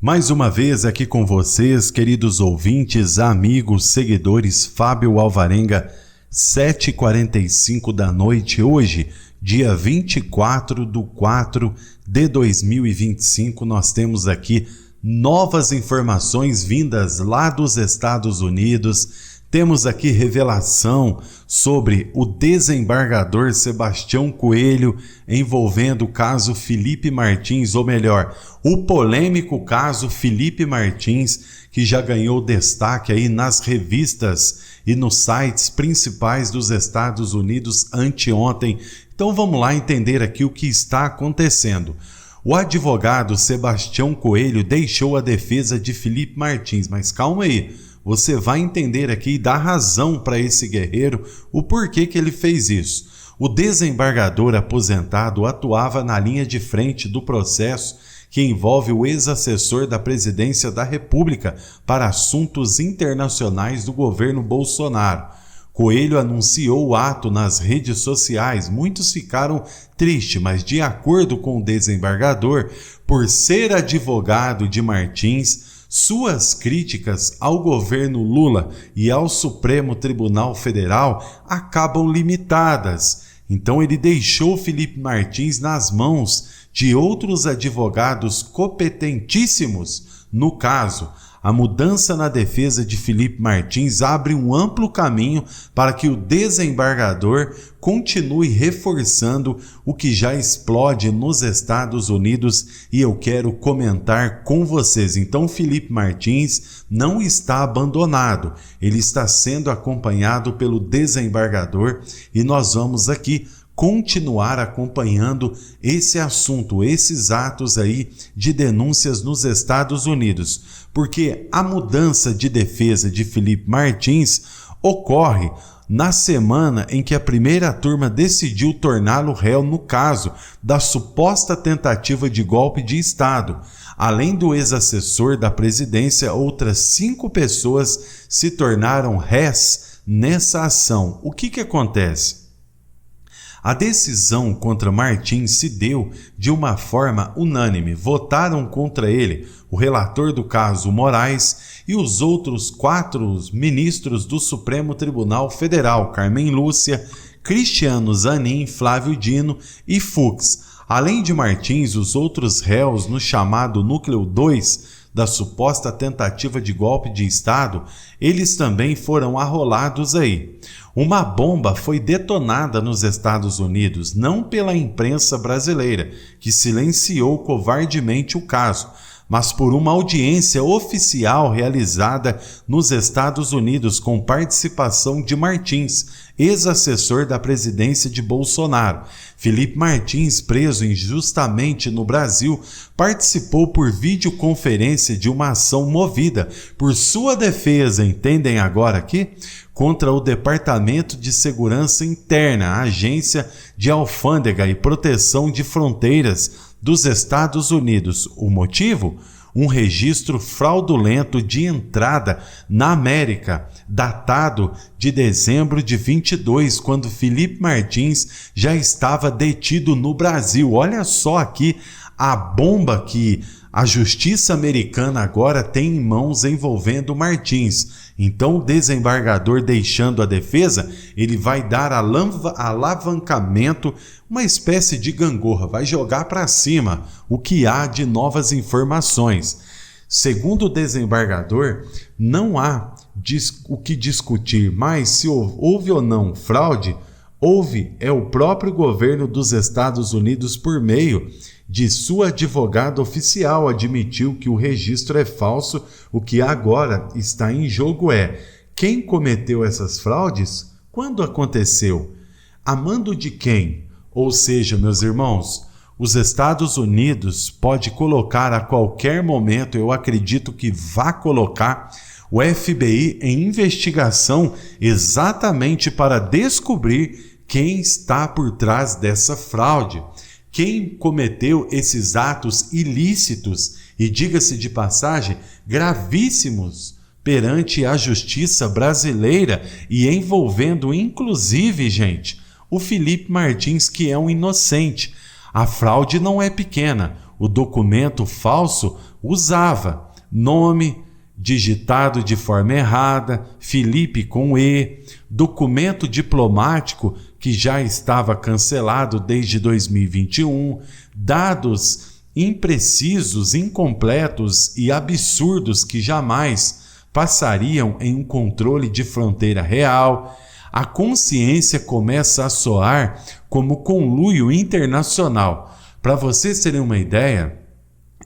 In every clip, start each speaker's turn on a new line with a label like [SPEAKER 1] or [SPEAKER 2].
[SPEAKER 1] Mais uma vez aqui com vocês, queridos ouvintes, amigos, seguidores, Fábio Alvarenga, 7h45 da noite, hoje, dia 24/4/2025, nós temos aqui novas informações vindas lá dos Estados Unidos. Temos aqui revelação sobre o desembargador Sebastião Coelho envolvendo o caso Felipe Martins, ou melhor, o polêmico caso Felipe Martins, que já ganhou destaque aí nas revistas e nos sites principais dos Estados Unidos anteontem. Então vamos lá entender aqui o que está acontecendo. O advogado Sebastião Coelho deixou a defesa de Felipe Martins, mas calma aí. Você vai entender aqui e dar razão para esse guerreiro o porquê que ele fez isso. O desembargador aposentado atuava na linha de frente do processo que envolve o ex-assessor da Presidência da República para assuntos internacionais do governo Bolsonaro. Coelho anunciou o ato nas redes sociais. Muitos ficaram tristes, mas de acordo com o desembargador, por ser advogado de Martins, suas críticas ao governo Lula e ao Supremo Tribunal Federal acabam limitadas. Então ele deixou Felipe Martins nas mãos de outros advogados competentíssimos no caso. A mudança na defesa de Felipe Martins abre um amplo caminho para que o desembargador continue reforçando o que já explode nos Estados Unidos, e eu quero comentar com vocês. Então, Felipe Martins não está abandonado, ele está sendo acompanhado pelo desembargador e nós vamos aqui continuar acompanhando esse assunto, esses atos aí de denúncias nos Estados Unidos, porque a mudança de defesa de Felipe Martins ocorre na semana em que a primeira turma decidiu torná-lo réu no caso da suposta tentativa de golpe de Estado. Além do ex-assessor da presidência, outras 5 pessoas se tornaram réis nessa ação. O que acontece? A decisão contra Martins se deu de uma forma unânime. Votaram contra ele o relator do caso, Moraes, e os outros 4 ministros do Supremo Tribunal Federal, Carmen Lúcia, Cristiano Zanin, Flávio Dino e Fux. Além de Martins, os outros réus no chamado Núcleo 2 da suposta tentativa de golpe de Estado, eles também foram arrolados aí. Uma bomba foi detonada nos Estados Unidos, não pela imprensa brasileira, que silenciou covardemente o caso, mas por uma audiência oficial realizada nos Estados Unidos com participação de Martins, ex-assessor da presidência de Bolsonaro. Felipe Martins, preso injustamente no Brasil, participou por videoconferência de uma ação movida por sua defesa, entendem agora aqui? Contra o Departamento de Segurança Interna, a Agência de Alfândega e Proteção de Fronteiras dos Estados Unidos. O motivo? Um registro fraudulento de entrada na América, datado de dezembro de 22, quando Felipe Martins já estava detido no Brasil. Olha só aqui a bomba que a justiça americana agora tem em mãos envolvendo Martins. Então o desembargador, deixando a defesa, ele vai dar alavancamento, uma espécie de gangorra, vai jogar para cima o que há de novas informações. Segundo o desembargador, não há o que discutir mais se houve ou não fraude. Houve o próprio governo dos Estados Unidos, por meio de sua advogada oficial, admitiu que o registro é falso. O que agora está em jogo é quem cometeu essas fraudes, quando aconteceu, a mando de quem? Ou seja, meus irmãos, os Estados Unidos pode colocar a qualquer momento, eu acredito que vá colocar o FBI em investigação exatamente para descobrir quem está por trás dessa fraude. Quem cometeu esses atos ilícitos e, diga-se de passagem, gravíssimos perante a justiça brasileira e envolvendo, inclusive, gente, o Felipe Martins, que é um inocente. A fraude não é pequena. o documento falso usava nome digitado de forma errada, Felipe com E, documento diplomático que já estava cancelado desde 2021, dados imprecisos, incompletos e absurdos que jamais passariam em um controle de fronteira real. A consciência começa a soar como conluio internacional. Para vocês terem uma ideia,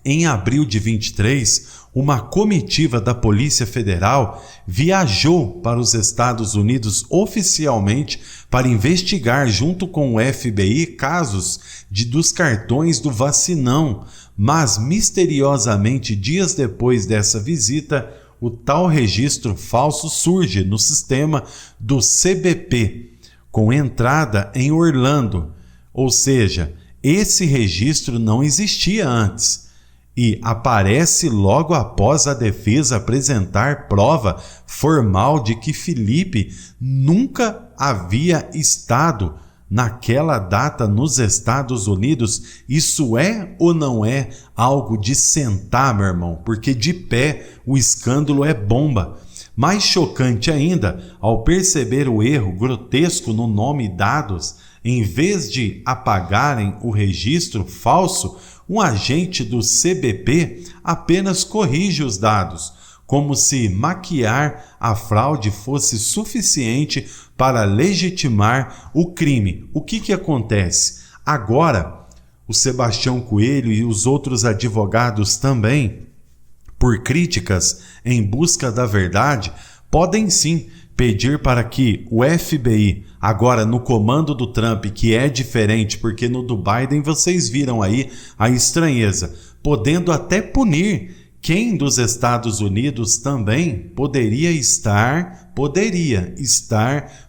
[SPEAKER 1] em abril de 23, uma comitiva da Polícia Federal viajou para os Estados Unidos oficialmente para investigar junto com o FBI casos dos cartões do Vacinão, mas misteriosamente dias depois dessa visita, o tal registro falso surge no sistema do CBP, com entrada em Orlando, ou seja, esse registro não existia antes. E aparece logo após a defesa apresentar prova formal de que Felipe nunca havia estado naquela data nos Estados Unidos. Isso é ou não é algo de sentar, meu irmão? Porque de pé o escândalo é bomba. Mais chocante ainda, ao perceber o erro grotesco no nome e dados, em vez de apagarem o registro falso, um agente do CBP apenas corrige os dados, como se maquiar a fraude fosse suficiente para legitimar o crime. O que acontece? Agora, o Sebastião Coelho e os outros advogados também, por críticas em busca da verdade, podem sim pedir para que o FBI, agora no comando do Trump, que é diferente, porque no do Biden vocês viram aí a estranheza, podendo até punir quem dos Estados Unidos também poderia estar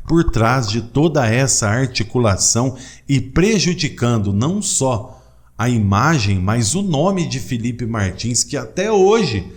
[SPEAKER 1] por trás de toda essa articulação e prejudicando não só a imagem, mas o nome de Felipe Martins, que até hoje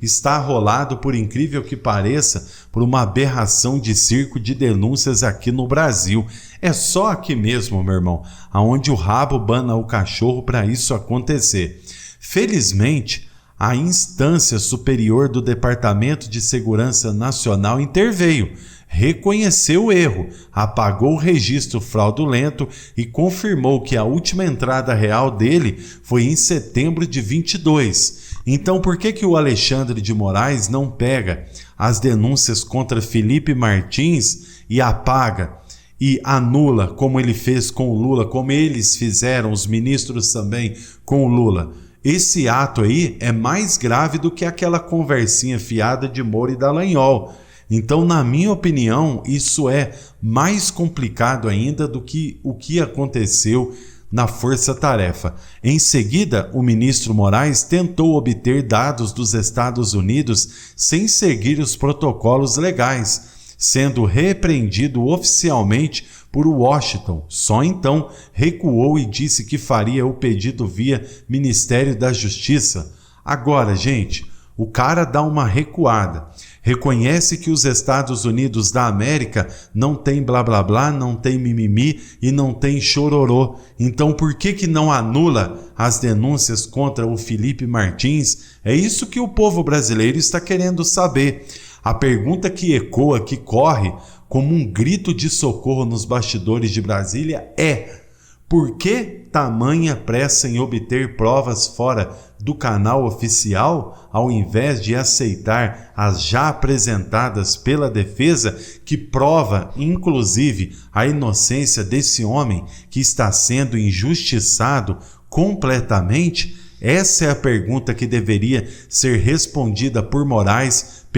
[SPEAKER 1] está arrolado, por incrível que pareça, por uma aberração de circo de denúncias aqui no Brasil. É só aqui mesmo, meu irmão, aonde o rabo bana o cachorro para isso acontecer. Felizmente, a instância superior do Departamento de Segurança Nacional interveio, reconheceu o erro, apagou o registro fraudulento e confirmou que a última entrada real dele foi em setembro de 22. Então, por que o Alexandre de Moraes não pega as denúncias contra Felipe Martins e apaga e anula, como ele fez com o Lula, como eles fizeram, os ministros também, com o Lula? Esse ato aí é mais grave do que aquela conversinha fiada de Moro e Dallagnol. Então, na minha opinião, isso é mais complicado ainda do que o que aconteceu na força-tarefa. Em seguida, o ministro Moraes tentou obter dados dos Estados Unidos sem seguir os protocolos legais, sendo repreendido oficialmente por Washington. Só então recuou e disse que faria o pedido via Ministério da Justiça. Agora, gente, o cara dá uma recuada. Reconhece que os Estados Unidos da América não tem blá blá blá, não tem mimimi e não tem chororô. Então por que não anula as denúncias contra o Felipe Martins? É isso que o povo brasileiro está querendo saber. A pergunta que ecoa, que corre como um grito de socorro nos bastidores de Brasília é: por que tamanha pressa em obter provas fora do canal oficial, ao invés de aceitar as já apresentadas pela defesa, que prova, inclusive, a inocência desse homem que está sendo injustiçado completamente? Essa é a pergunta que deveria ser respondida por Moraes